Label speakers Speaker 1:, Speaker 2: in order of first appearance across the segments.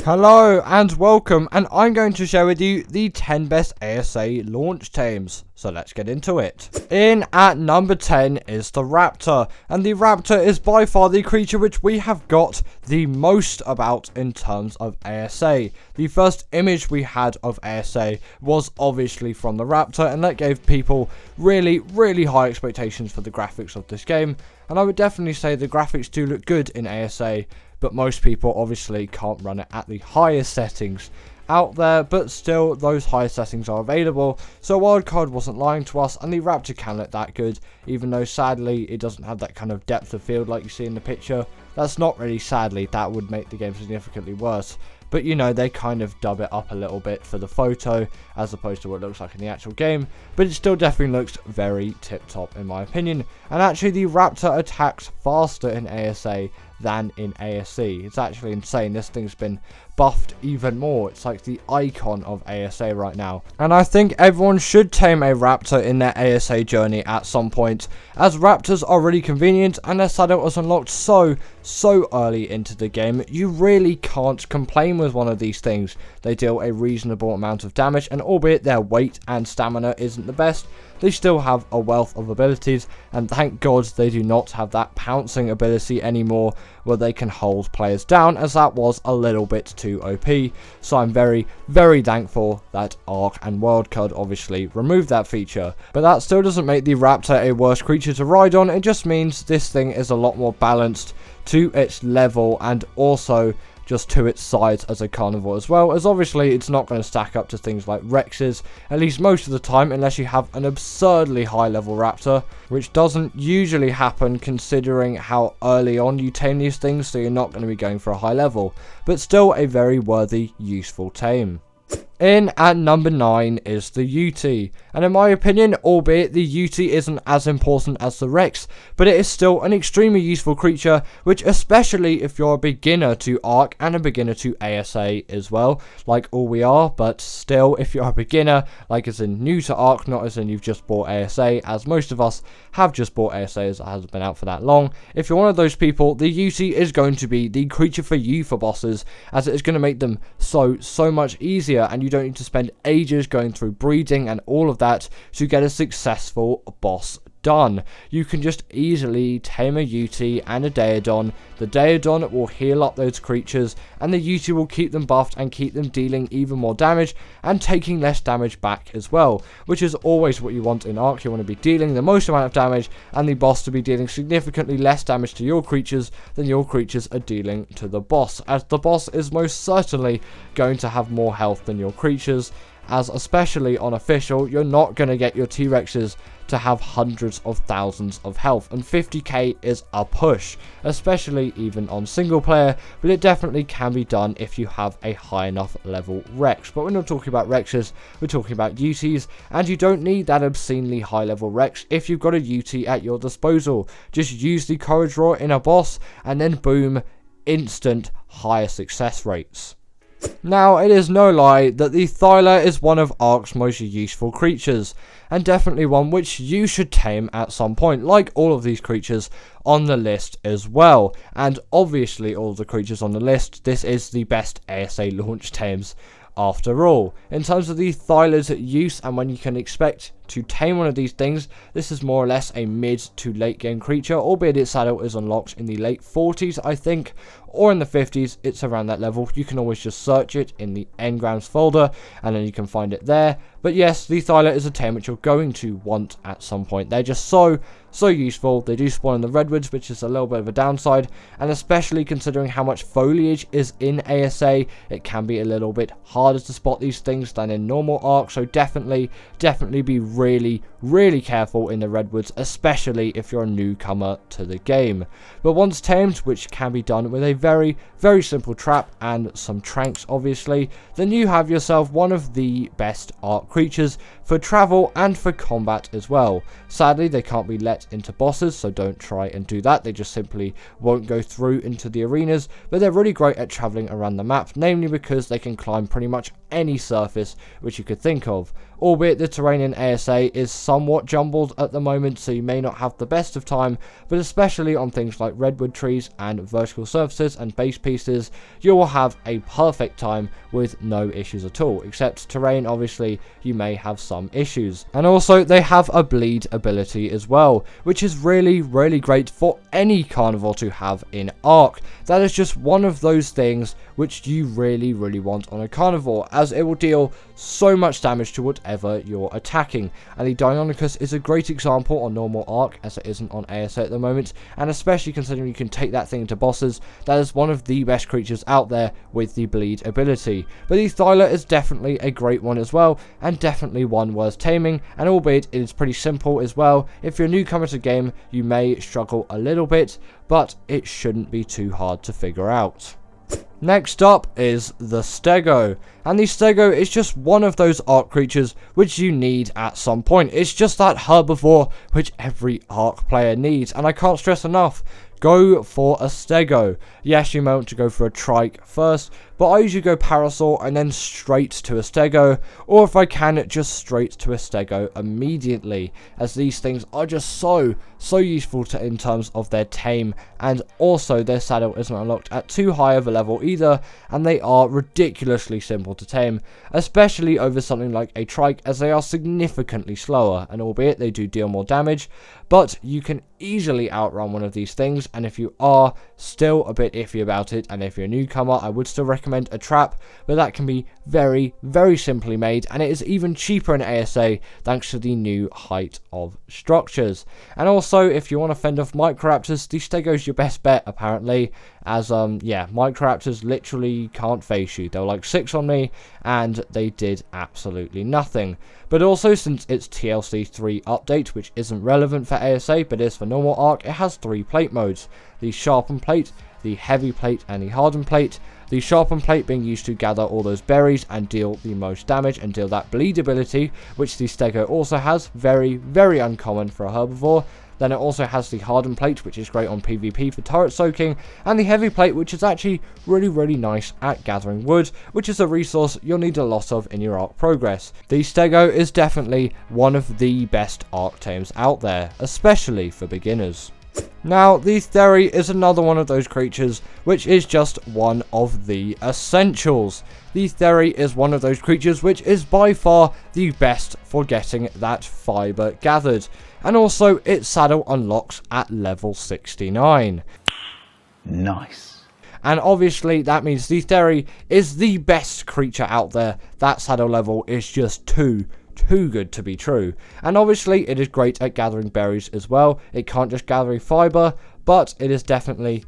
Speaker 1: Hello and welcome, and I'm going to share with you the 10 best ASA launch tames. So let's get into it. In at number 10 is the Raptor, and the Raptor is by far the creature which we have got the most about in terms of ASA. The first image we had of ASA was obviously from the Raptor, and that gave people really high expectations for the graphics of this game. And I would definitely say the graphics do look good in ASA, but most people obviously can't run it at the highest settings out there, but still those higher settings are available, so Wildcard wasn't lying to us, and the Raptor can look that good, even though sadly it doesn't have that kind of depth of field like you see in the picture. That's not really sadly, that would make the game significantly worse. But you know, they kind of dub it up a little bit for the photo as opposed to what it looks like in the actual game. But it still definitely looks very tip top in my opinion. And actually the Raptor attacks faster in ASA than in ASC. It's actually insane. This thing's been buffed even more. It's like the icon of ASA right now. And I think everyone should tame a Raptor in their ASA journey at some point, as Raptors are really convenient and their saddle was unlocked so early into the game. You really can't complain with one of these things. They deal a reasonable amount of damage, and albeit their weight and stamina isn't the best, they still have a wealth of abilities, and thank God they do not have that pouncing ability anymore where they can hold players down, as that was a little bit too OP. So I'm very thankful that Arc and Wildcard obviously removed that feature. But that still doesn't make the Raptor a worse creature to ride on. It just means this thing is a lot more balanced to its level, and also just to its size as a carnivore as well, as obviously it's not going to stack up to things like Rexes, at least most of the time, unless you have an absurdly high level Raptor, which doesn't usually happen considering how early on you tame these things, so you're not going to be going for a high level, but still a very worthy, useful tame. In at number 9 is the UT, and in my opinion, albeit the UT isn't as important as the Rex, but it is still an extremely useful creature, which especially if you're a beginner to Arc and a beginner to ASA as well, like all we are, but still if you're a beginner, like as in new to Arc, not as in you've just bought ASA, as most of us have just bought ASA as it hasn't been out for that long. If you're one of those people, the UT is going to be the creature for you for bosses, as it is going to make them so much easier, and you don't need to spend ages going through breeding and all of that to get a successful boss done. You can just easily tame a UT and a Daedon. The Daedon will heal up those creatures, and the UT will keep them buffed and keep them dealing even more damage and taking less damage back as well, which is always what you want in Arc. You want to be dealing the most amount of damage, and the boss to be dealing significantly less damage to your creatures than your creatures are dealing to the boss, as the boss is most certainly going to have more health than your creatures, as especially on official, you're not going to get your T-Rexes to have hundreds of thousands of health, and 50k is a push, especially even on single player, but it definitely can be done if you have a high enough level Rex. But we're not talking about Rexes, we're talking about UTs, and you don't need that obscenely high level Rex if you've got a UT at your disposal. Just use the Courage Roar in a boss, and then boom, instant higher success rates. Now, it is no lie that the Theiler is one of Arc's most useful creatures, and definitely one which you should tame at some point, like all of these creatures on the list as well. And obviously all of the creatures on the list, this is the best ASA launch tames after all. In terms of the Theiler's use and when you can expect to tame one of these things, this is more or less a mid to late game creature, albeit its saddle is unlocked in the late 40s I think, or in the 50s, it's around that level. You can always just search it in the engrams folder and then you can find it there. But yes, the Theiler is a tame which you're going to want at some point. They're just so useful. They do spawn in the redwoods, which is a little bit of a downside, and especially considering how much foliage is in ASA, it can be a little bit harder to spot these things than in normal Arc, so definitely be really careful in the redwoods, especially if you're a newcomer to the game. But once tamed, which can be done with a very simple trap and some tranks obviously, then you have yourself one of the best Arc creatures for travel and for combat as well. Sadly, they can't be let into bosses, so don't try and do that. They just simply won't go through into the arenas, but they're really great at traveling around the map, namely because they can climb pretty much any surface which you could think of. Albeit the terrain in ASA is somewhat jumbled at the moment, so you may not have the best of time, but especially on things like redwood trees and vertical surfaces and base pieces, you will have a perfect time with no issues at all, except terrain, obviously, you may have some issues. And also, they have a bleed ability as well, which is really, really great for any carnivore to have in Ark. That is just one of those things which you really, really want on a carnivore, as it will deal so much damage to whatever you're attacking. And the Deinonychus is a great example on normal Ark, as it isn't on ASA at the moment, and especially considering you can take that thing into bosses, that is one of the best creatures out there with the bleed ability. But the Theiler is definitely a great one as well, and definitely one worth taming, and albeit it is pretty simple as well. If you're a newcomer to the game, you may struggle a little bit, but it shouldn't be too hard to figure out. Next up is the Stego, and the Stego is just one of those Ark creatures which you need at some point. It's just that herbivore which every Ark player needs, and I can't stress enough, go for a Stego. Yes, you may want to go for a Trike first, but I usually go Parasaur and then straight to a Stego, or if I can, just straight to a Stego immediately, as these things are just so useful in terms of their tame, and also their saddle isn't unlocked at too high of a level either, and they are ridiculously simple to tame, especially over something like a Trike, as they are significantly slower, and albeit they do deal more damage, but you can easily outrun one of these things. And if you are still a bit iffy about it, and if you're a newcomer, I would still recommend a trap, but that can be very, very simply made, and it is even cheaper in ASA thanks to the new height of structures. And also, if you want to fend off Microraptors, the Stego's your best bet apparently, as yeah, Microraptors literally can't face you. They were like 6 on me, and they did absolutely nothing. But also, since it's TLC 3 update, which isn't relevant for ASA but is for normal Ark, it has 3 plate modes: the sharpened plate, the heavy plate, and the hardened plate. The sharpened plate being used to gather all those berries and deal the most damage and deal that bleed ability, which the Stego also has, very, very uncommon for a herbivore. Then it also has the hardened plate, which is great on PvP for turret soaking, and the heavy plate, which is actually really, really nice at gathering wood, which is a resource you'll need a lot of in your Ark progress. The Stego is definitely one of the best Ark tames out there, especially for beginners. Now, the Theiler is another one of those creatures which is just one of the essentials. The Theiler is one of those creatures which is by far the best for getting that fiber gathered. And also, its saddle unlocks at level 69.
Speaker 2: Nice.
Speaker 1: And obviously, that means the Theiler is the best creature out there. That saddle level is just too good to be true. And obviously, it is great at gathering berries as well. It can't just gather fiber, but it is definitely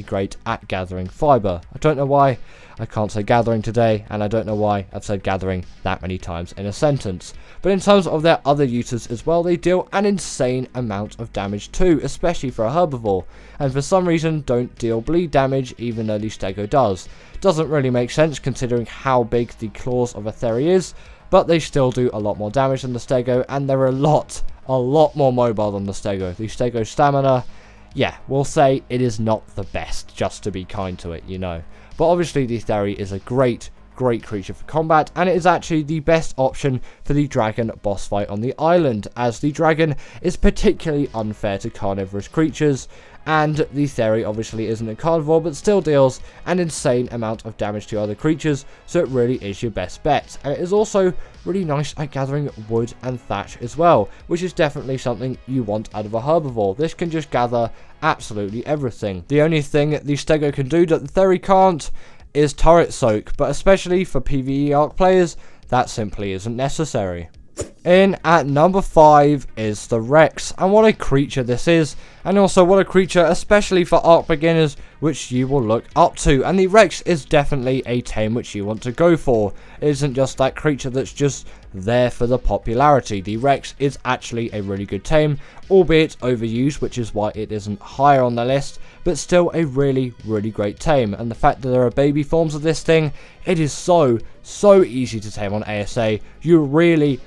Speaker 1: great at gathering fiber. I don't know why I can't say gathering today, and I don't know why I've said gathering that many times in a sentence. But in terms of their other uses as well, they deal an insane amount of damage too, especially for a herbivore, and for some reason don't deal bleed damage even though the Stego does. Doesn't really make sense considering how big the claws of a Theiler is, but they still do a lot more damage than the Stego, and they're a lot more mobile than the Stego. The Stego's stamina, yeah, we'll say it is not the best, just to be kind to it, you know. But obviously the Theiler is a great creature for combat, and it is actually the best option for the dragon boss fight on the island, as the dragon is particularly unfair to carnivorous creatures, and the Theiler obviously isn't a carnivore but still deals an insane amount of damage to other creatures, so it really is your best bet. And it is also really nice at gathering wood and thatch as well, which is definitely something you want out of a herbivore. This can just gather absolutely everything. The only thing the Stego can do that the Theiler can't is turret soak, but especially for PvE Ark players, that simply isn't necessary. In at number 5 is the Rex, and what a creature this is, and also what a creature especially for Ark beginners which you will look up to. And the Rex is definitely a tame which you want to go for. It isn't just that creature that's just there for the popularity. The Rex is actually a really good tame, albeit overused, which is why it isn't higher on the list, but still a really great tame. And the fact that there are baby forms of this thing, it is so easy to tame on ASA. You really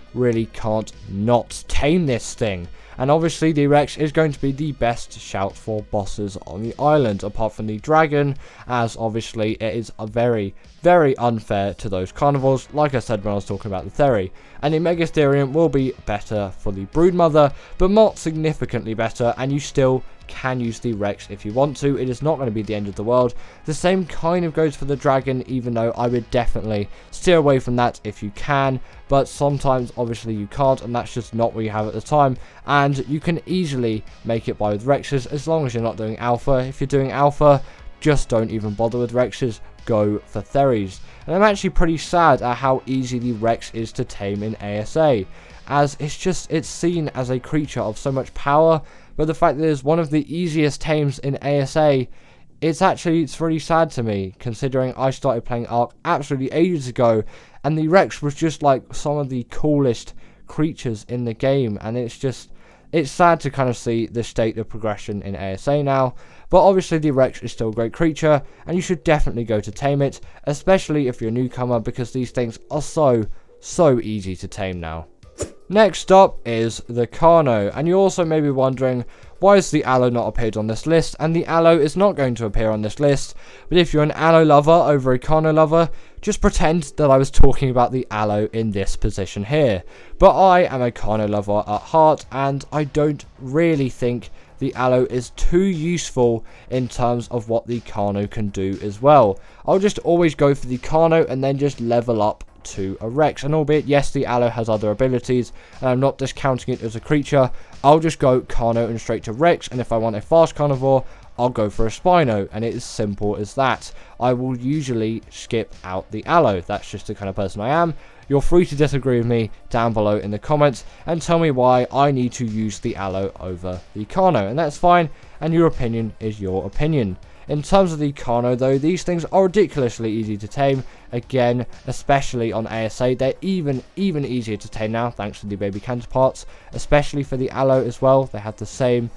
Speaker 1: can't not tame this thing. And obviously the Rex is going to be the best shout for bosses on the island, apart from the dragon, as obviously it is a very very unfair to those carnivores, like I said when I was talking about the Theri. And the Megastherium will be better for the Broodmother, but not significantly better, and you still can use the Rex if you want to. It is not going to be the end of the world. The same kind of goes for the Dragon, even though I would definitely steer away from that if you can, but sometimes obviously you can't, and that's just not what you have at the time, and you can easily make it by with Rexes as long as you're not doing Alpha. If you're doing Alpha, just don't even bother with Rexes, go for Theris. And I'm actually pretty sad at how easy the Rex is to tame in ASA, as it's seen as a creature of so much power, but the fact that it is one of the easiest tames in ASA, it's really sad to me, considering I started playing Ark absolutely ages ago, and the Rex was just like some of the coolest creatures in the game, and it's sad to kind of see the state of progression in ASA now. But obviously the Rex is still a great creature, and you should definitely go to tame it, especially if you're a newcomer, because these things are so easy to tame now. Next up is the Carno, and you also may be wondering, why is the Aloe not appeared on this list? And the Aloe is not going to appear on this list, but if you're an Aloe lover over a Carno lover, just pretend that I was talking about the Aloe in this position here. But I am a Carno lover at heart, and I don't really think the Aloe is too useful in terms of what the Carno can do as well. I'll just always go for the Carno and then just level up to a Rex, and albeit yes, the Aloe has other abilities and I'm not discounting it as a creature, I'll just go Carno and straight to Rex, and if I want a fast carnivore, I'll go for a Spino, and it is simple as that. I will usually skip out the Aloe. That's just the kind of person I am. You're free to disagree with me down below in the comments and tell me why I need to use the Aloe over the Carno, and that's fine, and your opinion is your opinion. In terms of the Carno though, these things are ridiculously easy to tame. Again, especially on ASA, they're even easier to tame now thanks to the baby counterparts, especially for the Aloe as well. They have the same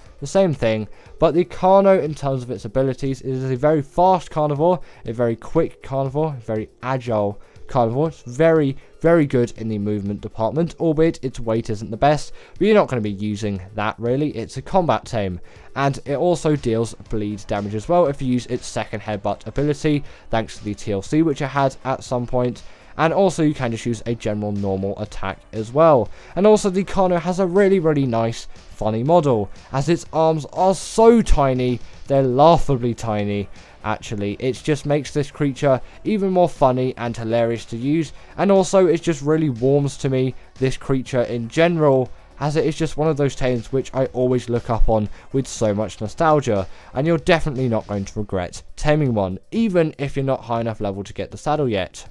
Speaker 1: thing, but the Carno in terms of its abilities is a very fast carnivore, a very quick carnivore, a very agile carnivore. It's very good in the movement department, albeit its weight isn't the best, but you're not going to be using that really. It's a combat tame, and it also deals bleed damage as well if you use its second headbutt ability, thanks to the TLC which it had at some point. And also you can just use a general normal attack as well. And also the Carno has a really nice funny model, as its arms are so tiny, they're laughably tiny. Actually, it just makes this creature even more funny and hilarious to use, and also it just really warms to me, this creature in general, as it is just one of those tames which I always look up on with so much nostalgia, and you're definitely not going to regret taming one, even if you're not high enough level to get the saddle yet.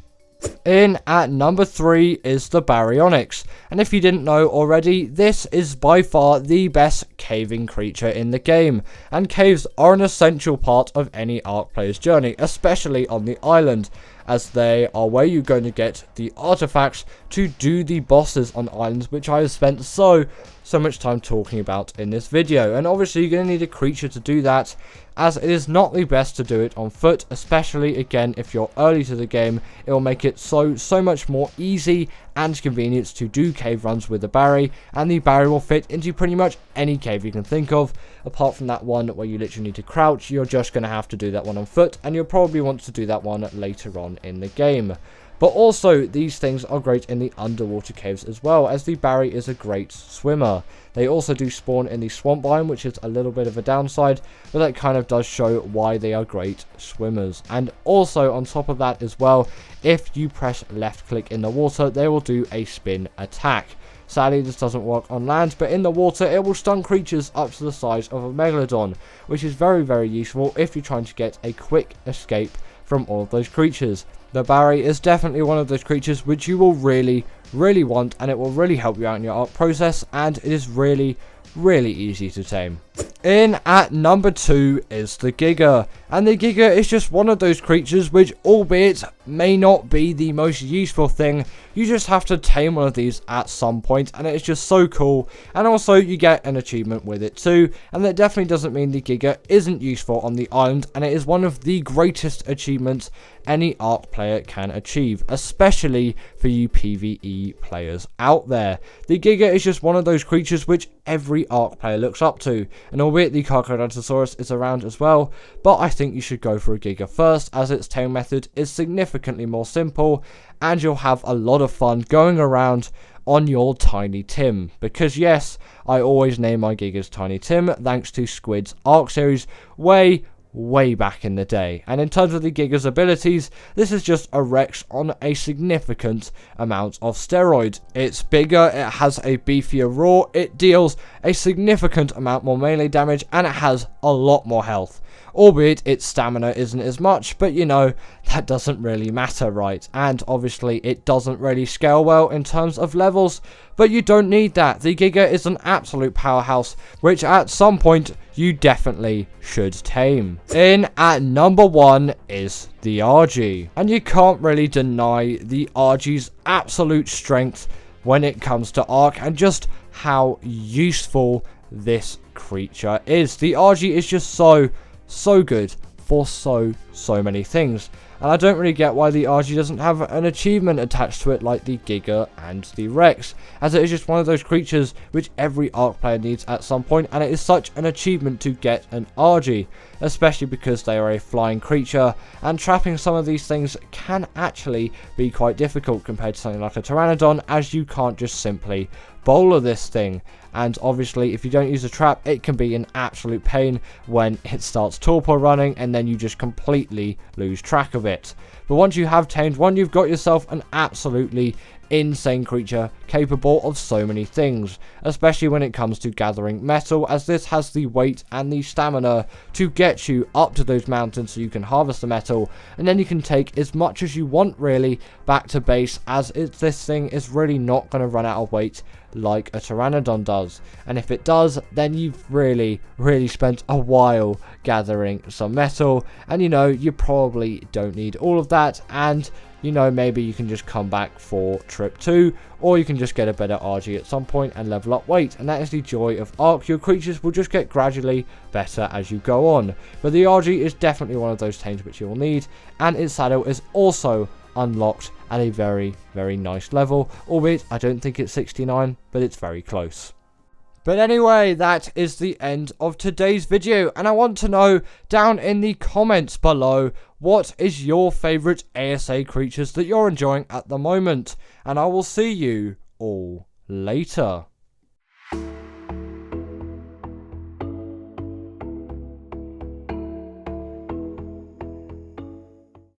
Speaker 1: In at number 3 is the Baryonyx, and if you didn't know already, this is by far the best caving creature in the game, and caves are an essential part of any Ark player's journey, especially on the island, as they are where you're going to get the artifacts to do the bosses on islands, which I have spent so much time talking about in this video. And obviously you're going to need a creature to do that, as it is not the best to do it on foot, especially again if you're early to the game. It will make it so much more easy and convenient to do cave runs with the Barry, and the Barry will fit into pretty much any cave you can think of, apart from that one where you literally need to crouch. You're just going to have to do that one on foot, and you'll probably want to do that one later on in the game. But also, these things are great in the underwater caves as well, as the Barry is a great swimmer. They also do spawn in the swamp biome, which is a little bit of a downside, but that kind of does show why they are great swimmers. And also, on top of that as well, if you press left click in the water, they will do a spin attack. Sadly, this doesn't work on land, but in the water, it will stun creatures up to the size of a megalodon, which is very useful if you're trying to get a quick escape from all of those creatures. The Barry is definitely one of those creatures which you will really want, and it will really help you out in your art process, and it is really easy to tame. In at number 2 is the Giga, and the Giga is just one of those creatures which, albeit may not be the most useful thing, you just have to tame one of these at some point, and it is just so cool. And also you get an achievement with it too, and that definitely doesn't mean the Giga isn't useful on the island, and it is one of the greatest achievements any Arc player can achieve, especially for you PvE players out there. The Giga is just one of those creatures which every Arc player looks up to, and albeit the Carcharodontosaurus is around as well, but I think you should go for a Giga first, as its tail method is significantly more simple, and you'll have a lot of fun going around on your Tiny Tim, because yes, I always name my Gigas Tiny Tim thanks to Squid's Arc series way back in the day. And in terms of the Giga's abilities, this is just a Rex on a significant amount of steroids. It's bigger, it has a beefier roar, it deals a significant amount more melee damage, and it has a lot more health. Albeit its stamina isn't as much, but you know, that doesn't really matter, right? And obviously it doesn't really scale well in terms of levels, but you don't need that. The Giga is an absolute powerhouse, which at some point you definitely should tame. In at number 1 is the Argy, and you can't really deny the Argy's absolute strength when it comes to Arc and just how useful this creature is. The Argy is just so good for so many things, and I don't really get why the Argy doesn't have an achievement attached to it like the Giga and the Rex, as it is just one of those creatures which every Arc player needs at some point, and it is such an achievement to get an Argy, especially because they are a flying creature, and trapping some of these things can actually be quite difficult compared to something like a Pteranodon, as you can't just simply bowler this thing. And obviously if you don't use a trap, it can be an absolute pain when it starts torpor running, and then you just completely lose track of it. But once you have tamed one, you've got yourself an absolutely insane creature capable of so many things, especially when it comes to gathering metal, as this has the weight and the stamina to get you up to those mountains so you can harvest the metal, and then you can take as much as you want really back to base, as this thing is really not going to run out of weight like a Pteranodon does. And if it does, then you've really spent a while gathering some metal, and you know, you probably don't need all of that, and you know, maybe you can just come back for trip 2, or you can just get a better Argy at some point and level up weight. And that is the joy of Arc. Your creatures will just get gradually better as you go on. But the Argy is definitely one of those tames which you will need, and its saddle is also unlocked at a very nice level, albeit I don't think it's 69, but it's very close. But anyway, that is the end of today's video, and I want to know down in the comments below, what is your favourite ASA creatures that you're enjoying at the moment? And I will see you all later.